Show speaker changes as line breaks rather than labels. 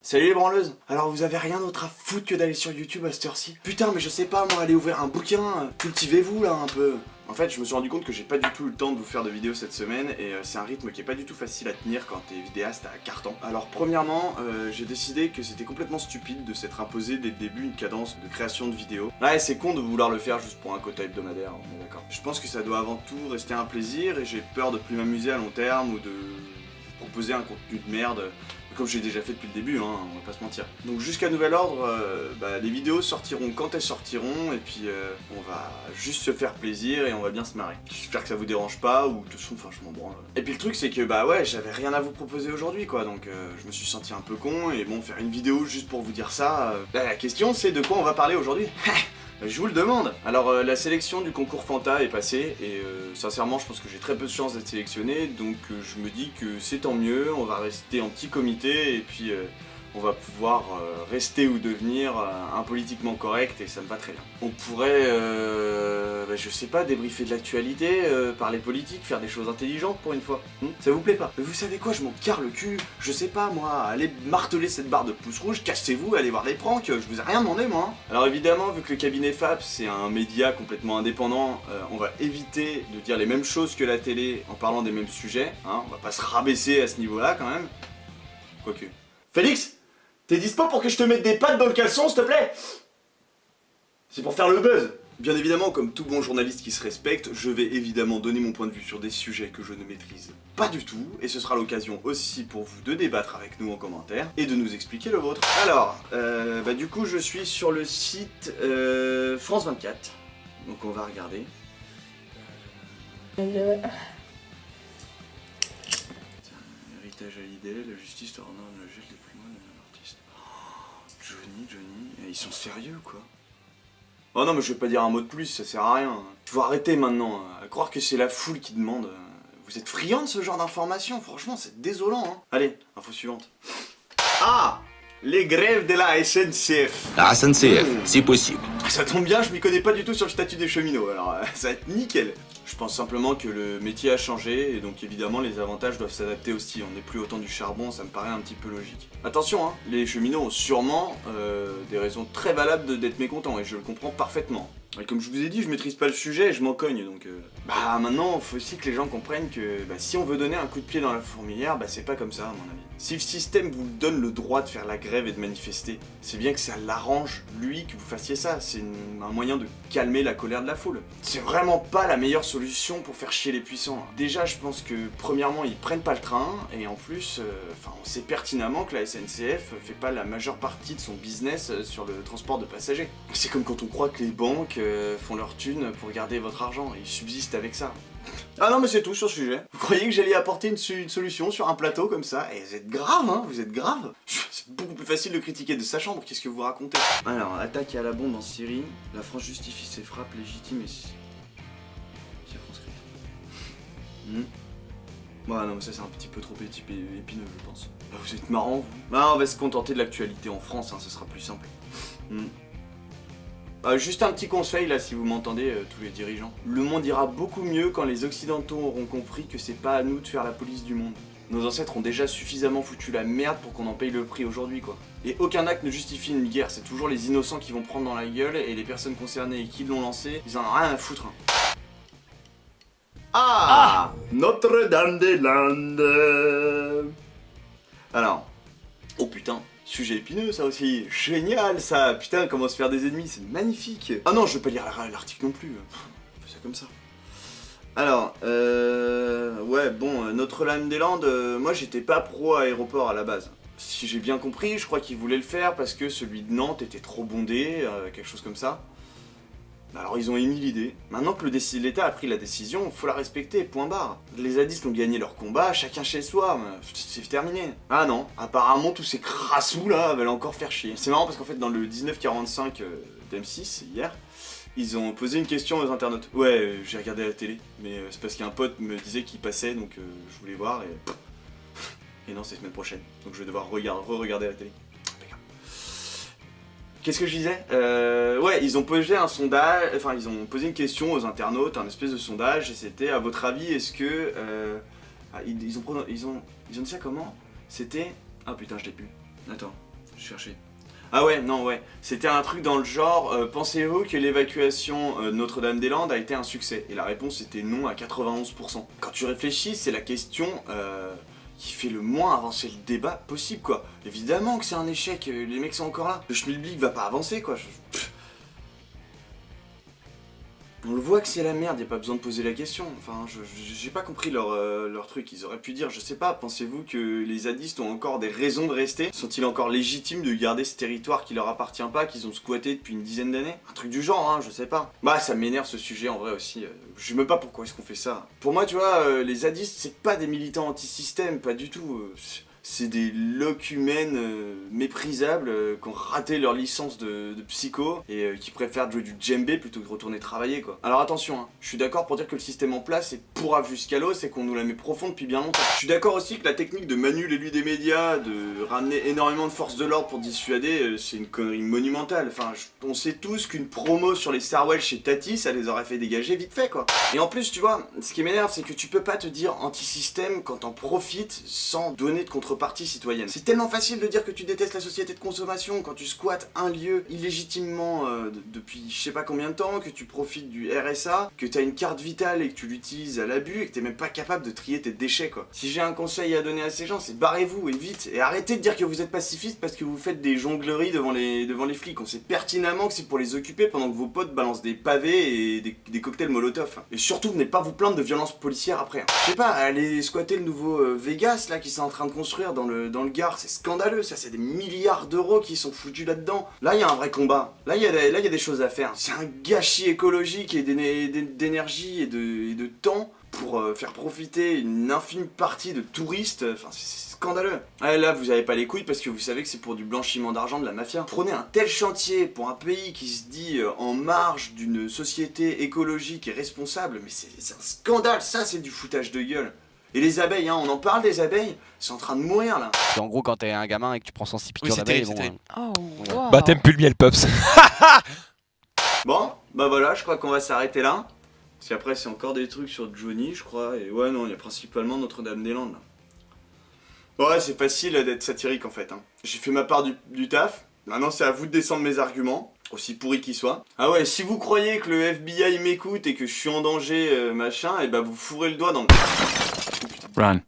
Salut les branleuses. Alors vous avez rien d'autre à foutre que d'aller sur YouTube à cette heure-ci? Putain mais je sais pas moi, allez ouvrir un bouquin, cultivez-vous là un peu. En fait je me suis rendu compte que j'ai pas du tout eu le temps de vous faire de vidéos cette semaine et c'est un rythme qui est pas du tout facile à tenir quand t'es vidéaste à carton. Alors premièrement j'ai décidé que c'était complètement stupide de s'être imposé dès le début une cadence de création de vidéos. Ouais c'est con de vouloir le faire juste pour un quota hebdomadaire, on est d'accord. Je pense que ça doit avant tout rester un plaisir et j'ai peur de plus m'amuser à long terme ou de proposer un contenu de merde. Comme j'ai déjà fait depuis le début, hein, on va pas se mentir. Donc jusqu'à nouvel ordre, les vidéos sortiront quand elles sortiront, et puis on va juste se faire plaisir et on va bien se marrer. J'espère que ça vous dérange pas, ou de toute façon, enfin je m'en branle. Et puis le truc c'est que ouais, j'avais rien à vous proposer aujourd'hui quoi, donc je me suis senti un peu con, et bon, faire une vidéo juste pour vous dire ça, la question c'est de quoi on va parler aujourd'hui. Je vous le demande. Alors la sélection du concours Fanta est passée et sincèrement je pense que j'ai très peu de chance d'être sélectionné, donc je me dis que c'est tant mieux, on va rester en petit comité et puis on va pouvoir rester ou devenir impolitiquement correct et ça me va très bien. On pourrait, je sais pas, débriefer de l'actualité, parler politique, faire des choses intelligentes pour une fois. Ça vous plaît pas? Mais vous savez quoi, je m'en carre le cul, je sais pas moi, allez marteler cette barre de pouce rouge, cassez-vous, allez voir des pranks, je vous ai rien demandé moi. Alors évidemment, vu que le cabinet FAP c'est un média complètement indépendant, on va éviter de dire les mêmes choses que la télé en parlant des mêmes sujets, hein, on va pas se rabaisser à ce niveau-là quand même. Quoique. Félix, t'es dispo pour que je te mette des pattes dans le caleçon, s'il te plaît? C'est pour faire le buzz. Bien évidemment, comme tout bon journaliste qui se respecte, je vais évidemment donner mon point de vue sur des sujets que je ne maîtrise pas du tout, et ce sera l'occasion aussi pour vous de débattre avec nous en commentaire, et de nous expliquer le vôtre. Alors, du coup je suis sur le site France 24, donc on va regarder. Héritage Hallyday, la justice ordonne le gel des patrimoines d'un artiste. Johnny, ils sont sérieux quoi? Oh non mais je vais pas dire un mot de plus, ça sert à rien. Faut arrêter maintenant, à croire que c'est la foule qui demande. Vous êtes friand de ce genre d'informations, franchement c'est désolant hein. Allez, info suivante. Ah! Les grèves de la SNCF.
La SNCF, c'est possible.
Ça tombe bien, je m'y connais pas du tout sur le statut des cheminots, alors ça va être nickel. Je pense simplement que le métier a changé et donc évidemment les avantages doivent s'adapter aussi. On n'est plus autant du charbon, ça me paraît un petit peu logique. Attention, hein, les cheminots ont sûrement des raisons très valables d'être mécontents et je le comprends parfaitement. Et comme je vous ai dit, je maîtrise pas le sujet et je m'en cogne, donc maintenant, faut aussi que les gens comprennent que si on veut donner un coup de pied dans la fourmilière, c'est pas comme ça à mon avis. Si le système vous donne le droit de faire la grève et de manifester, c'est bien que ça l'arrange, lui, que vous fassiez ça. C'est un moyen de calmer la colère de la foule. C'est vraiment pas la meilleure solution pour faire chier les puissants. Déjà, je pense que, premièrement, ils prennent pas le train, et en plus, on sait pertinemment que la SNCF fait pas la majeure partie de son business sur le transport de passagers. C'est comme quand on croit que les banques font leur thune pour garder votre argent, et ils subsistent avec ça. Ah non mais c'est tout sur ce sujet. Vous croyez que j'allais apporter une solution sur un plateau comme ça? Et vous êtes grave hein, vous êtes grave. C'est beaucoup plus facile de critiquer de sa chambre, qu'est-ce que vous racontez? Alors, attaque à la bombe en Syrie, la France justifie ses frappes légitimes et circonscrites. Ouais non mais ça c'est un petit peu trop épineux je pense. Vous êtes marrant vous. On va se contenter de l'actualité en France, hein, ce sera plus simple. Juste un petit conseil là si vous m'entendez tous les dirigeants. Le monde ira beaucoup mieux quand les occidentaux auront compris que c'est pas à nous de faire la police du monde. Nos ancêtres ont déjà suffisamment foutu la merde pour qu'on en paye le prix aujourd'hui quoi. Et aucun acte ne justifie une guerre, c'est toujours les innocents qui vont prendre dans la gueule et les personnes concernées et qui l'ont lancé, ils en ont rien à foutre. Notre-Dame-des-Landes. Alors, oh putain. Sujet épineux ça aussi, génial ça, putain comment se faire des ennemis, c'est magnifique. Ah non je vais pas lire l'article non plus, on fait ça comme ça. Alors, ouais bon, Notre-Dame-des-Landes, moi j'étais pas pro aéroport à la base. Si j'ai bien compris, je crois qu'ils voulaient le faire parce que celui de Nantes était trop bondé, quelque chose comme ça. Alors ils ont émis l'idée. Maintenant que l'État a pris la décision, faut la respecter, point barre. Les zadistes ont gagné leur combat, chacun chez soi, c'est terminé. Ah non, apparemment tous ces crassous là veulent encore faire chier. C'est marrant parce qu'en fait dans le 1945 d'M6, hier, ils ont posé une question aux internautes. Ouais, j'ai regardé la télé, mais c'est parce qu'un pote me disait qu'il passait, donc je voulais voir et... Et non, c'est la semaine prochaine, donc je vais devoir re-regarder la télé. Qu'est-ce que je disais? Ouais, ils ont posé un sondage, enfin ils ont posé une question aux internautes, un espèce de sondage, et c'était à votre avis, est-ce que... ils ont dit ça comment? C'était... Ah putain, je l'ai plus. Attends. chercher. Ah ouais, non, ouais. C'était un truc dans le genre, pensez-vous que l'évacuation Notre-Dame-des-Landes a été un succès? Et la réponse était non à 91%. Quand tu réfléchis, c'est la question qui fait le moins avancer le débat possible, quoi. Évidemment que c'est un échec, les mecs sont encore là. Le schmilblick va pas avancer, quoi. On le voit que c'est la merde, y a pas besoin de poser la question. Enfin, j'ai pas compris leur truc. Ils auraient pu dire, je sais pas, pensez-vous que les zadistes ont encore des raisons de rester? Sont-ils encore légitimes de garder ce territoire qui leur appartient pas, qu'ils ont squatté depuis une dizaine d'années? Un truc du genre, hein, je sais pas. Bah, ça m'énerve ce sujet en vrai aussi. Je sais même pas pourquoi est-ce qu'on fait ça. Pour moi, tu vois, les zadistes, c'est pas des militants anti-système, pas du tout. C'est des locumènes méprisables qui ont raté leur licence de psycho et qui préfèrent jouer du djembé plutôt que de retourner travailler, quoi. Alors attention, hein, je suis d'accord pour dire que le système en place est pourrave jusqu'à l'os et qu'on nous la met profond depuis bien longtemps. Je suis d'accord aussi que la technique de Manu l'élu des médias, de ramener énormément de forces de l'ordre pour dissuader, c'est une connerie monumentale. Enfin, on sait tous qu'une promo sur les Sarwell chez Tati, ça les aurait fait dégager vite fait, quoi. Et en plus, tu vois, ce qui m'énerve, c'est que tu peux pas te dire anti-système quand t'en profites sans donner de contrepartie citoyenne. C'est tellement facile de dire que tu détestes la société de consommation quand tu squattes un lieu illégitimement depuis je sais pas combien de temps, que tu profites du RSA, que t'as une carte vitale et que tu l'utilises à l'abus et que t'es même pas capable de trier tes déchets, quoi. Si j'ai un conseil à donner à ces gens, c'est barrez-vous et vite, et arrêtez de dire que vous êtes pacifiste parce que vous faites des jongleries devant les flics. On sait pertinemment que c'est pour les occuper pendant que vos potes balancent des pavés et des cocktails molotov. Et surtout, venez pas vous plaindre de violences policières après, hein. Je sais pas, allez squatter le nouveau Vegas là qui sont en train de construire dans le Gard, c'est scandaleux, ça, c'est des milliards d'euros qui sont foutus là-dedans. Là, il y a un vrai combat. Là, il y a des choses à faire. C'est un gâchis écologique et d'énergie et de temps pour faire profiter une infime partie de touristes. Enfin, c'est scandaleux. Ouais, là, vous avez pas les couilles parce que vous savez que c'est pour du blanchiment d'argent de la mafia. Prenez un tel chantier pour un pays qui se dit en marge d'une société écologique et responsable, mais c'est un scandale, ça, c'est du foutage de gueule. Et les abeilles, hein, on en parle des abeilles, c'est en train de mourir là.
Et en gros, quand t'es un gamin et que tu prends 106 piqûres d'abeilles, bon,
Oh, wow.
Bah t'aimes plus le miel, Pops.
Bon, bah voilà, je crois qu'on va s'arrêter là. Parce qu'après, c'est encore des trucs sur Johnny, je crois. Et ouais, non, il y a principalement Notre-Dame-des-Landes. Ouais, c'est facile d'être satirique en fait, hein. J'ai fait ma part du taf. Maintenant, c'est à vous de descendre mes arguments, aussi pourris qu'ils soient. Ah ouais, si vous croyez que le FBI m'écoute et que je suis en danger, machin, et bah vous fourrez le doigt dans le...
Run.